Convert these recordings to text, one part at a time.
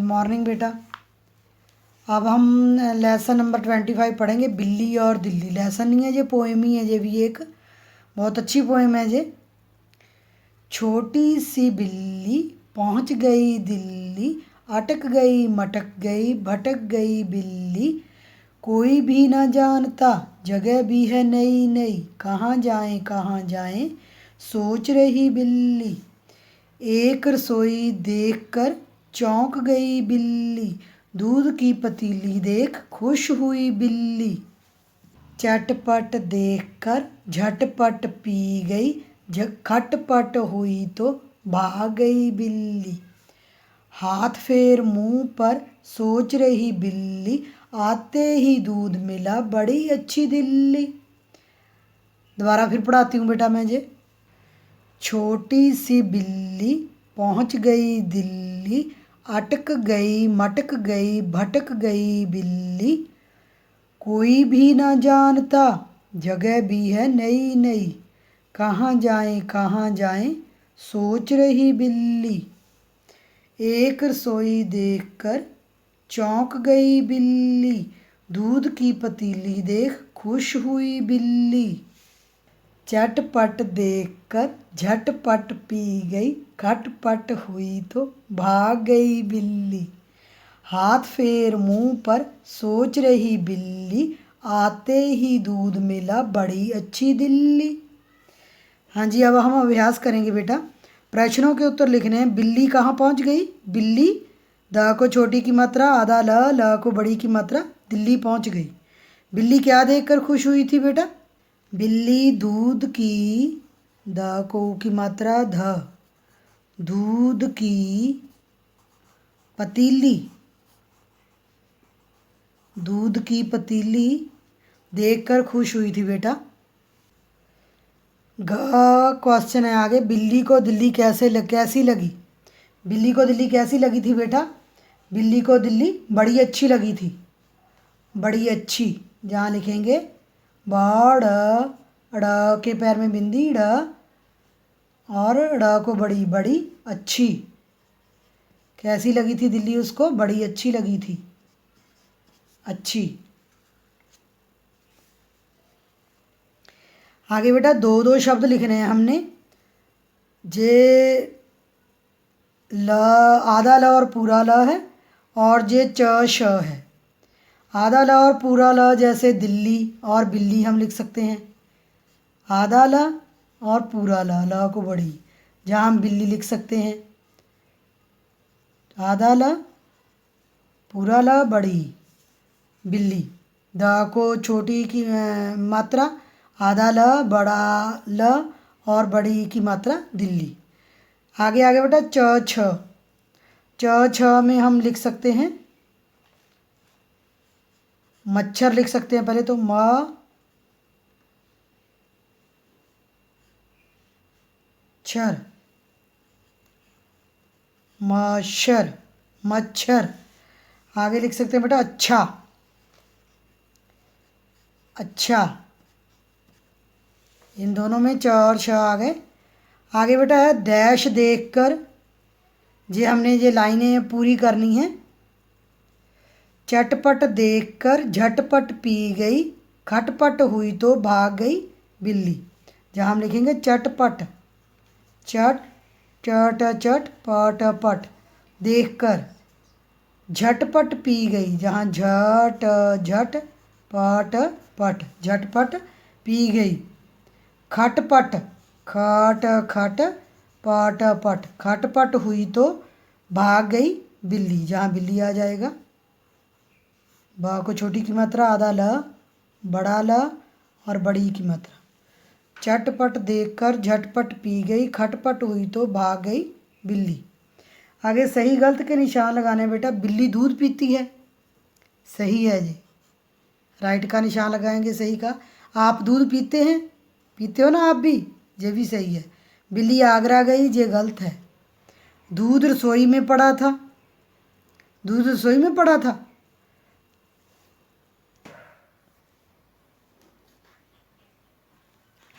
Morning बेटा। अब हम लेसन नंबर 25 पढ़ेंगे, बिल्ली और दिल्ली। लेसन नहीं है ये, पोएम ही है ये भी, एक बहुत अच्छी पोएम है ये। छोटी सी बिल्ली पहुंच गई दिल्ली, अटक गई मटक गई भटक गई बिल्ली। कोई भी न जानता जगह भी है नई नई, कहाँ जाएं सोच रही बिल्ली। एक रसोई देखकर चौंक गई बिल्ली, दूध की पतीली देख खुश हुई बिल्ली। चटपट देखकर झटपट पी गई, खटपट हुई तो भाग गई बिल्ली। हाथ फेर मुंह पर सोच रही बिल्ली, आते ही दूध मिला बड़ी अच्छी दिल्ली। दोबारा फिर पढ़ाती हूँ बेटा मैं ये। छोटी सी बिल्ली पहुंच गई दिल्ली, अटक गई मटक गई भटक गई बिल्ली। कोई भी ना जानता जगह भी है नई नई, कहाँ जाएं सोच रही बिल्ली। एक रसोई देखकर चौंक गई बिल्ली, दूध की पतीली देख खुश हुई बिल्ली। चटपट देखकर झटपट पी गई, खटपट हुई तो भाग गई बिल्ली। हाथ फेर मुंह पर सोच रही बिल्ली, आते ही दूध मिला बड़ी अच्छी दिल्ली। हाँ जी, अब हम अभ्यास करेंगे बेटा। प्रश्नों के उत्तर लिखने हैं। बिल्ली कहाँ पहुँच गई? बिल्ली, द को छोटी की मात्रा आधा ल को बड़ी की मात्रा, दिल्ली पहुँच गई। बिल्ली क्या देखकर खुश हुई थी बेटा? बिल्ली दूध की, द को की मात्रा ध, दूध की पतीली, दूध की पतीली देखकर खुश हुई थी बेटा। क्वेश्चन है आगे, बिल्ली को दिल्ली कैसी लगी? बिल्ली को दिल्ली कैसी लगी थी बेटा? बिल्ली को दिल्ली बड़ी अच्छी लगी थी। बड़ी अच्छी, जहाँ लिखेंगे बड़, ड़ के पैर में बिंदी ड़, और ड़ को बड़ी, बड़ी अच्छी। कैसी लगी थी दिल्ली उसको? बड़ी अच्छी लगी थी। अच्छी। आगे बेटा दो शब्द लिखने हैं हमने। जे ल, आधा ल और पूरा ल है, और जे च श है। आधा ल और पूरा ल जैसे दिल्ली और बिल्ली हम लिख सकते हैं। आधा ल और पूरा ल को बड़ी, जहाँ हम बिल्ली लिख सकते हैं। आधा ल, पूरा ल, बड़ी बिल्ली। द को छोटी की मात्रा आधा ल, बड़ा ल और बड़ी की मात्रा दिल्ली। आगे बेटा च छ में हम लिख सकते हैं मच्छर, लिख सकते हैं पहले तो छर, मच्छर, मच्छर। आगे लिख सकते हैं बेटा अच्छा, अच्छा। इन दोनों में च और श आ गए। आगे बेटा है डैश देखकर, ये हमने ये लाइनें पूरी करनी है। चटपट देखकर झटपट पी गई, खटपट हुई तो भाग गई बिल्ली। जहाँ हम लिखेंगे चटपट, चट चट पट पट, देखकर। झटपट पी गई, जहाँ झट झट पट पट, झटपट पी गई। खटपट, खट खट पट पट, खटपट हुई तो भाग गई बिल्ली। जहाँ बिल्ली आ जाएगा। ब को छोटी की मात्रा आधा ल, बड़ा ल और बड़ी की मात्रा। चटपट देखकर झटपट पी गई, खटपट हुई तो भाग गई बिल्ली। आगे सही गलत के निशान लगाने बेटा। बिल्ली दूध पीती है, सही है जी, राइट का निशान लगाएंगे सही का। आप दूध पीते हैं, पीते हो ना आप भी, ये भी सही है। बिल्ली आगरा गई, ये गलत है। दूध रसोई में पड़ा था, दूध रसोई में पड़ा था,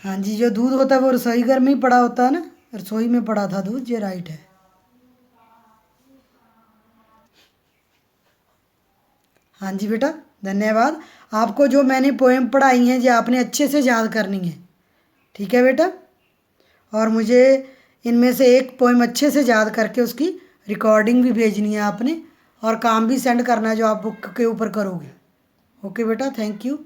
हाँ जी, जो दूध होता है वो रसोई घर में ही पड़ा होता है ना, रसोई में पड़ा था दूध, ये राइट है। हाँ जी बेटा, धन्यवाद। आपको जो मैंने पोएम पढ़ाई हैं, जो आपने अच्छे से याद करनी है, ठीक है बेटा। और मुझे इनमें से एक पोएम अच्छे से याद करके उसकी रिकॉर्डिंग भी भेजनी है आपने, और काम भी सेंड करना है जो आप बुक के ऊपर करोगे। ओके बेटा, थैंक यू।